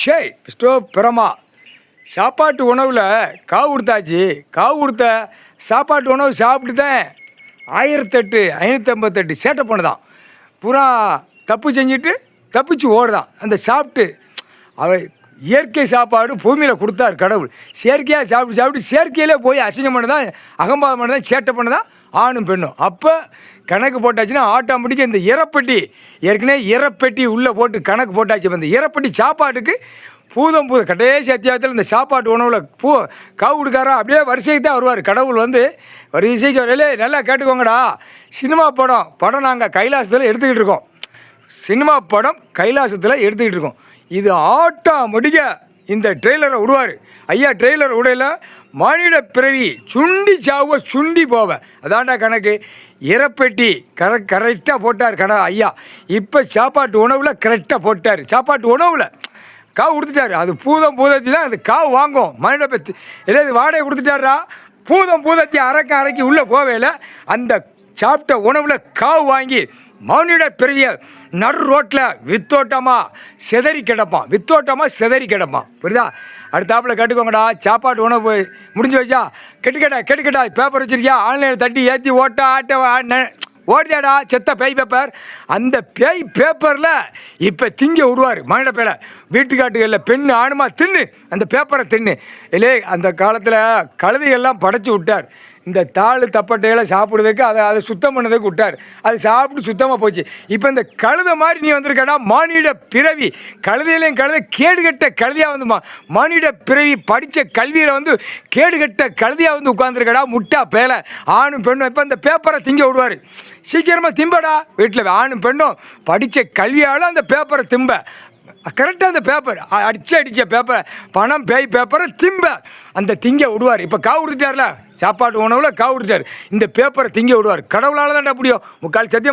ஷே ஸ்டோ பிரமா சாப்பாட்டு உணவில் காவு கொடுத்தாச்சு. காவு கொடுத்த சாப்பாட்டு உணவு சாப்பிட்டு தான் 1558 சேட்டை பண்ணுதான். பூரா தப்பு செஞ்சுட்டு தப்பிச்சு ஓடுதான். அந்த சாப்பிட்டு அவ இயற்கை சாப்பாடு பூமியில் கொடுத்தார் கடவுள். செயற்கையாக சாப்பிட்டு செயற்கையிலே போய் அசிங்கம் பண்ணதான், அகம்பாதம் பண்ணதான், சேட்டை பண்ணதான் ஆணும் பெண்ணும். அப்போ கணக்கு போட்டாச்சுன்னா ஆட்டோமேட்டிக்காக இந்த இறப்பெட்டி, ஏற்கனவே இறப்பெட்டி உள்ளே போட்டு கணக்கு போட்டாச்சு. இப்போ இந்த இறப்பெட்டி சாப்பாட்டுக்கு பூதம் கடைசி அத்தியாயத்தில் இந்த சாப்பாட்டு உணவில் காவு கொடுக்காரா அப்படியே வரிசைக்கு தான் வருவார் கடவுள். வரிசைக்கு வரையிலே நல்லா கேட்டுக்கோங்கடா. சினிமா படம் நாங்கள் கைலாசத்தில் எடுத்துக்கிட்டு இருக்கோம். சினிமா படம் கைலாசத்தில் எடுத்துக்கிட்டு இருக்கோம். இது ஆட்டோமேட்டிக்காக இந்த ட்ரெய்லரை விடுவார் ஐயா. ட்ரெய்லர் விடையில் மானிட பிறவி சுண்டி சாவ சுண்டி போவேன். அதான்டா கணக்கு. இறப்பெட்டி கரெக்டாக போட்டார் ஐயா. இப்போ சாப்பாட்டு உணவில் கரெக்டாக போட்டார். சாப்பாட்டு உணவில் காவு கொடுத்துட்டாரு. அது பூதத்தி தான் அது காவு வாங்கும். மனித பற்றி எதாவது வாடகை கொடுத்துட்டாரா. பூதத்தி அரைக்கி உள்ளே போவேல அந்த சாப்பிட்ட உணவில் காவு வாங்கி மனித பிறவிய நடு ரோட்டில் வித்தோட்டமாக செதறி கிடப்பான். புரியுதா? அடுத்தாப்பில் கேட்டுக்கோங்கடா. சாப்பாட்டு உணவு முடிஞ்சு வச்சா கெட்டுக்கட்டா பேப்பர் வச்சிருக்கியா? ஆன்லைனில் தட்டி ஏற்றி ஆட்ட ஓடிதாடா செத்த பேய் பேப்பர். அந்த பேய் பேப்பரில் இப்போ திங்க விடுவார் மனித பேரை. வீட்டுக்காட்டுகளில் பெண்ணு ஆணுமா தின்னு அந்த பேப்பரை தின்னு. இல்லே அந்த காலத்தில் கழுதைகள்லாம் படைச்சி விட்டார். இந்த தாள் தப்பட்டைகளை சாப்பிட்றதுக்கு அதை சுத்தம் பண்ணதுக்கு விட்டார். அது சாப்பிட்டு சுத்தமாக போச்சு. இப்போ இந்த கழுதை மாதிரி நீ வந்திருக்கடா. மானிட பிறவி கழுதையிலையும் கேடுகட்ட கழுதியாக வந்துமா. மானிட பிறவி படித்த கல்வியில் கேடுகட்ட கழுதியாக உட்காந்துருக்கடா. முட்டா பேலை ஆணும் பெண்ணும். இப்போ இந்த பேப்பரை திங்க விடுவார். சீக்கிரமாக திம்படா. வீட்டில் ஆணும் பெண்ணும் படித்த கல்வியால் அந்த பேப்பரை திம்ப. கரெக்டாக அந்த பேப்பர் அடித்த பேப்பரை பணம் பேய் பேப்பரை அந்த திங்க விடுவார். இப்போ காவு கொடுத்துட்டார்ல சாப்பாட்டு உணவில் காவு கொடுத்துட்டார். இந்த பேப்பரை திங்க விடுவார். கடவுளால் தான்டா முடியும். முக்கால் சத்தியம்.